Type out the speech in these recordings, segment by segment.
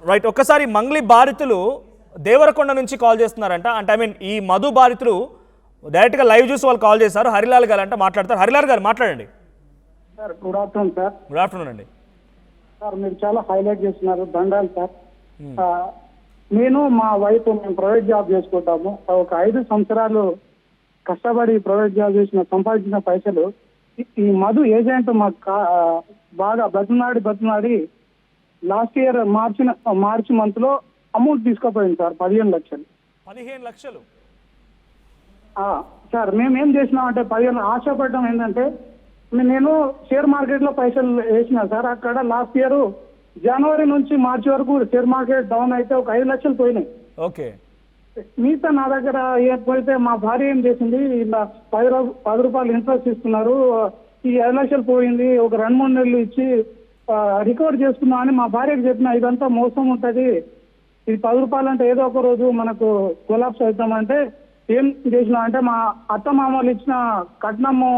Right. ఒక్కసారి మంగ్లీ బాధితులు దేవరకొండ నుంచి కాల్ చేస్తున్నారంట. అంటే ఐ మీన్ ఈ మధు బాధితులు డైరెక్ట్గా లైవ్ చూసి వాళ్ళు కాల్ చేశారు. హరిలాల్ గారు అంటే మాట్లాడతారు. హరిలాల్ గారు మాట్లాడండి. Sir good afternoon sir. Good afternoon అండి. సార్ మీరు చాలా హైలైట్ చేస్తున్నారు, దండాలు సార్. నేను మా వైఫ్ మేము ప్రైవేట్ జాబ్ చేసుకుంటాము. ఒక 5 సంవత్సరాలు కష్టపడి ప్రైవేట్ జాబ్ చేసిన సంపాదించిన పైసలు ఈ మధు ఏజెంట్ మాకు బాగా బతినాడి లాస్ట్ ఇయర్ మార్చి మంత్ లో అమౌంట్ తీసుకుపోయింది సార్, 15 లక్షలు. 15 లక్షలు సార్ మేము ఏం చేసినామంటే 15 ఆశపడడం ఏంటంటే నేను షేర్ మార్కెట్ లో పైసలు వేసిన సార్. అక్కడ లాస్ట్ ఇయర్ జనవరి నుంచి మార్చి వరకు షేర్ మార్కెట్ డౌన్ అయితే ఒక 5 లక్షలు పోయినాయి. ఓకే. మిగతా నా దగ్గర పోతే మా భార్య ఏం చేసింది, ఇలా 10 రూపాయలు ఇంట్రెస్ట్ ఇస్తున్నారు, ఈ 5 లక్షలు పోయింది, ఒక 2-3 నెలలు ఇచ్చి రికవర్ చేసుకుందాం అని మా భార్యకు చెప్పిన. ఇదంతా మోసం ఉంటది, ఇది 10 రూపాయలు అంటే ఏదో ఒక రోజు మనకు కొలాప్స్ అవుతామంటే ఏం చేసినా అంటే మా అత్త మామూలు ఇచ్చిన కట్నము,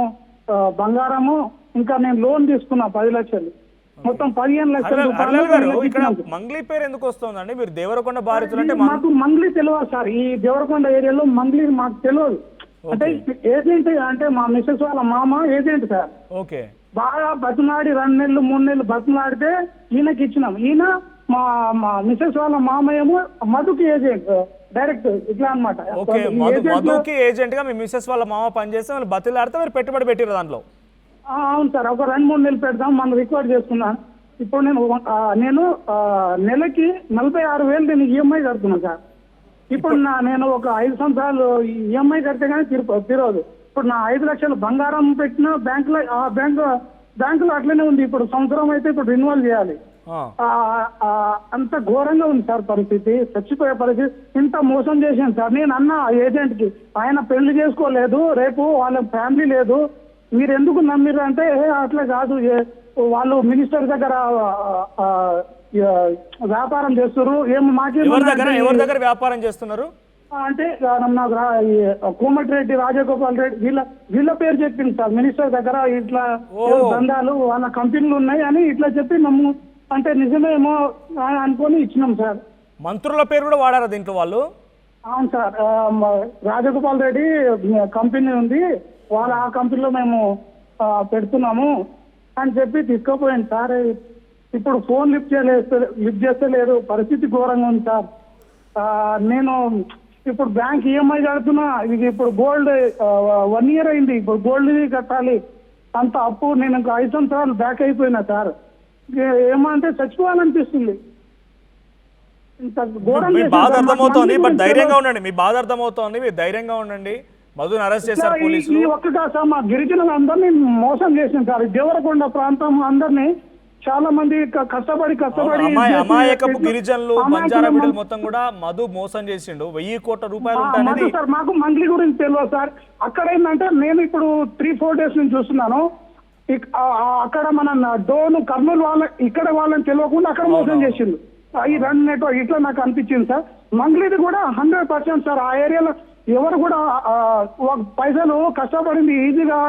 బంగారము, ఇంకా నేను లోన్ తీసుకున్నా 10 లక్షలు, మొత్తం 15 లక్షల రూపాయలు. మంగ్లీ పేరు ఎందుకు వస్తుందండి? మీరు దేవరకొండ బాధితులు అంటే మాకు మంగ్లీ తెలియదు సార్. ఈ దేవరకొండ ఏరియాలో మంగ్లీ మాకు తెలియదు. అంటే ఏజెంట్ అంటే మా మిస్సెస్ వాళ్ళ మామ ఏజెంట్ సార్. ఓకే. బాగా బతినాడి 2 నెలలు 3 నెలలు బతినాడితే ఈయనకి ఇచ్చినాం. ఈయన మా మిస్సెస్ వాళ్ళ మామయ్యము మధుకి ఏజెంట్ డైరెక్ట్ ఇట్లా అనమాట. మధుకి ఏజెంట్ గా మీ మిస్సెస్ వాళ్ళ మామ పనిచేస్తే వాళ్ళు బతిలాడితే మీరు పెట్టుబడి పెట్టారు దాంట్లో. అవును సార్, ఒక 2-3 నెలలు పెడదాం మనం రికార్డ్ చేసుకున్నాను. ఇప్పుడు నేను నెలకి 46,000 నేను ఈఎంఐ కడుతున్నాను సార్. ఇప్పుడు నేను ఒక 5 సంవత్సరాలు ఈఎంఐ కడితే కానీ తిరగదు. ఇప్పుడు నా 5 లక్షలు బంగారం పెట్టిన బ్యాంకులో బ్యాంకులో అట్లనే ఉంది. ఇప్పుడు సంవత్సరం అయితే ఇప్పుడు రిన్యువల్ చేయాలి. అంత ఘోరంగా ఉంది సార్ పరిస్థితి, చచ్చిపోయే పరిస్థితి. ఇంత మోసం చేశాను సార్. నేను అన్న ఏజెంట్ కి, ఆయన పెళ్లి చేసుకోలేదు, రేపు వాళ్ళ ఫ్యామిలీ లేదు, మీరు ఎందుకు నమ్మిరు అంటే అట్లా కాదు, వాళ్ళు మినిస్టర్ దగ్గర వ్యాపారం చేస్తారు. ఎవరి దగ్గర వ్యాపారం చేస్తున్నారు అంటే కోమటిరెడ్డి, రాజగోపాల్ రెడ్డి వీళ్ళ పేరు చెప్పింది సార్. మినిస్టర్ దగ్గర ఇట్లా దందాలు వాళ్ళ కంపెనీలు ఉన్నాయి అని ఇట్లా చెప్పి నమ్ము అంటే నిజమేమో అనుకొని ఇచ్చినాం సార్. మంత్రుల పేరు కూడా వాడారా దీంట్లో వాళ్ళు? అవును సార్, రాజగోపాల్ రెడ్డి కంపెనీ ఉంది, వాళ్ళ ఆ కంపెనీలో మేము పెడుతున్నాము అని చెప్పి తీసుకుపోయింది సార్. ఇప్పుడు ఫోన్ లిఫ్ట్ చేస్తలేరు, పరిస్థితి ఘోరంగా ఉంది సార్. నేను ఇప్పుడు బ్యాంక్ ఈఎంఐ కడుతున్నా, ఇది ఇప్పుడు గోల్డ్ 1 ఇయర్ అయింది, ఇప్పుడు గోల్డ్ కట్టాలి, అంత అప్పు. నేను ఇంకా 5 సంవత్సరాలు బ్యాక్ అయిపోయినా సార్. ఏమంటే చచ్చిపోవాలనిపిస్తుంది. మీ బాధ అర్థమవుతోంది, బట్ ధైర్యంగా ఉండండి. మీ బాధ అర్థమవుతోంది, మీరు ధైర్యంగా ఉండండి. మధుని అరెస్ట్ చేశారు పోలీసులు. ఒక్కగా సార్ మా గిరిజనులందరినీ మోసం చేసింది సార్. దేవరకొండ ప్రాంతం అందరినీ చాలా మంది కష్టపడి అమాయకపు గిరిజనులు, బంజారా బిడ్డలు మొత్తం కూడా మధు మోసం చేసిండు. 1000 కోట్ల రూపాయలు ఉంటాయి సార్. మాకు మంగ్లీ గురించి తెలియదు సార్. అక్కడ ఏంటంటే నేను ఇప్పుడు 3-4 డేస్ నుంచి చూస్తున్నాను, అక్కడ మన డోన్ కర్నూలు వాళ్ళ ఇక్కడ వాళ్ళని తెలియకుండా అక్కడ మోసం చేసిండు. ఈ 2 నెట్వర్క్ ఇట్లా నాకు అనిపించింది సార్. మంగ్లీది కూడా 100% సార్. ఆ ఏరియాలో ఎవరు కూడా పైసలు కష్టపడింది ఈజీగా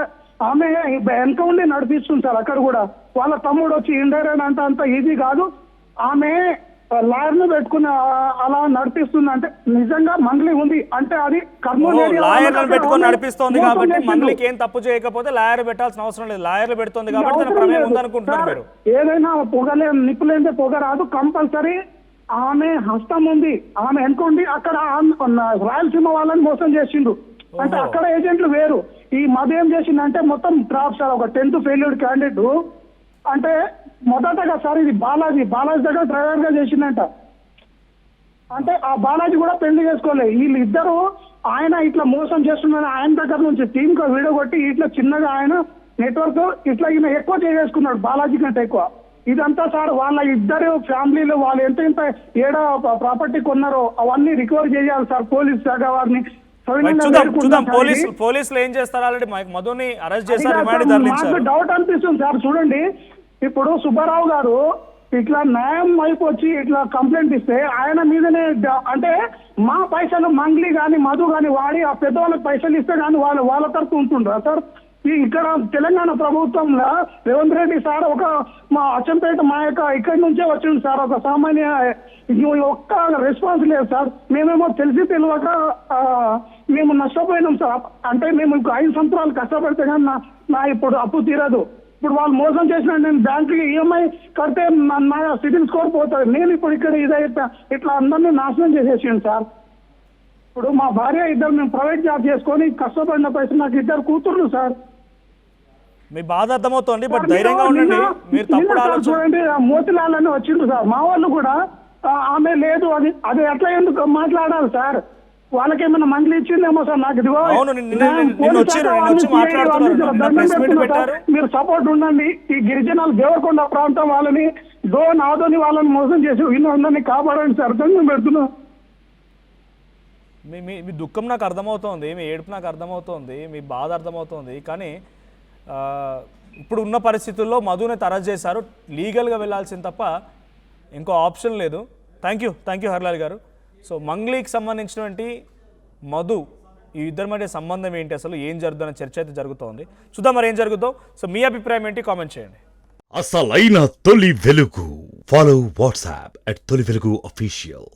ఆమె వెనక ఉండి నడిపిస్తుంది సార్. అక్కడ కూడా వాళ్ళ తమ్ముడు వచ్చి ఇండైరెక్ట్ అంటే అంత ఈజీ కాదు, ఆమె లాయర్ను పెట్టుకుని అలా నడిపిస్తుంది. అంటే నిజంగా మంగ్లీ ఉంది అంటే అది కర్నూలు లాయర్లను పెట్టుకుని నడిపిస్తోంది కాబట్టి మంగ్లీకి ఏం తప్పు చేయకపోతే లాయర్ పెట్టాల్సిన అవసరం లేదు. లాయర్లు పెడుతుంది కాబట్టి తన ప్రమేయం ఉందనుకుంటున్నారు మీరు. ఏదైనా నిప్పులేందే పొగ రాదు, కంపల్సరీ ఆమె హస్తం ఉంది, ఆమె వెనుకుండి అక్కడ రాయలసీమ వాళ్ళని మోసం చేసిండు. అంటే అక్కడ ఏజెంట్లు వేరు. ఈ మధ్య ఏం చేసిందంటే మొత్తం డ్రాప్ సార్. ఒక 10th ఫెయిల్యూర్ క్యాండిడేట్ అంటే మొదటగా సార్ ఇది బాలాజీ దగ్గర డ్రైవర్ గా చేసిందంట. అంటే ఆ బాలాజీ కూడా పెళ్లి చేసుకోలేదు. వీళ్ళిద్దరు ఆయన ఇట్లా మోసం చేస్తున్నారని ఆయన దగ్గర నుంచి టీమ్ కు వీడియో కొట్టి ఇట్లా చిన్నగా ఆయన నెట్వర్క్ ఇట్లా ఈయన ఎక్కువ చేసుకున్నాడు బాలాజీ కంటే ఎక్కువ. ఇదంతా సార్ వాళ్ళ ఇద్దరు ఫ్యామిలీలు వాళ్ళు ఎంత ఏడా ప్రాపర్టీ కొన్నారో అవన్నీ రికవర్ చేయాలి సార్ పోలీస్ శాఖ వారిని. పోలీసులు ఏం చేస్తారు? ఆల్రెడీ మధుని అరెస్ట్ చేశారు. మాకు డౌట్ అనిపిస్తుంది సార్. చూడండి, ఇప్పుడు సుబ్బారావు గారు ఇట్లా న్యాయం వైపు వచ్చి ఇట్లా కంప్లైంట్ ఇస్తే ఆయన మీదనే అంటే మా పైసలు మంగ్లీ కానీ మధు కానీ వాడి ఆ పెద్దవాళ్ళకి పైసలు ఇస్తే కానీ వాళ్ళ తరఫు ఉంటుండ్రా సార్? ఇక్కడ తెలంగాణ ప్రభుత్వంలో రేవంత్ రెడ్డి సార్ ఒక మా అచ్చంపేట మా యొక్క ఇక్కడి నుంచే వచ్చింది సార్, ఒక సామాన్య ఒక్క రెస్పాన్స్ లేదు సార్. మేమేమో తెలిసి తెలియక మేము నష్టపోయినాం సార్. అంటే మేము 5 సంవత్సరాలు కష్టపడితే కానీ నా ఇప్పుడు అప్పు తీరదు. ఇప్పుడు వాళ్ళు మోసం చేసిన నేను బ్యాంకుకి ఈఎంఐ కడితే నా సిబిల్ స్కోర్ పోతుంది. నేను ఇప్పుడు ఇక్కడ ఇదైతే ఇట్లా అందరినీ నాశనం చేసేసాను సార్. ఇప్పుడు మా భార్య ఇద్దరు మేము ప్రైవేట్ జాబ్ చేసుకొని కష్టపడిన పైసలు నాకు 2 కూతుర్లు సార్. మీ బాధ అర్థమవుతోంది, బట్ ధైర్యంగా ఉండండి. మీరు తప్పుడు ఆలోచన చూడండి, మోతిలాల్ అని వచ్చిండ్రు సార్. మా వాళ్ళు కూడా ఆమె లేదు అది ఎట్లా ఎందుకు మాట్లాడాలి సార్? వాళ్ళకేమైనా మంత్లీ ఇచ్చిందేమో సార్ నాకు. ఇదిగో అవును, నిన్న వచ్చి మాట్లాడుతున్నారు. మీరు సపోర్ట్ ఉండండి. ఈ గిరిజనాలు దేవరకొండ ప్రాంతం వాళ్ళని నాదోని వాళ్ళని మోసం చేసి అందరినీ కాపాడండి సార్. దండం పెడుతున్నా. మీ దుఃఖం నాకు అర్థమవుతోంది, మీ ఏడుపు నాకు అర్థమవుతోంది, మీ బాధ అర్థమవుతోంది. కానీ ఇప్పుడు ఉన్న పరిస్థితుల్లో మధుని అరెస్ట్ చేశారు. లీగల్గా వెళ్ళాల్సింది తప్ప ఇంకో ఆప్షన్ లేదు. థ్యాంక్ యూ హరిలాల్ గారు. సో మంగ్లీకి సంబంధించినటువంటి మధు ఈ ఇద్దరి మధ్య సంబంధం ఏంటి, అసలు ఏం జరుగుతుందన్న చర్చ అయితే జరుగుతోంది. చూద్దాం మరి ఏం జరుగుతుందో. సో మీ అభిప్రాయం ఏంటి, కామెంట్ చేయండి. అసలైన తొలి వెలుగు. ఫాలో వాట్సాప్ @తొలి వెలుగు official.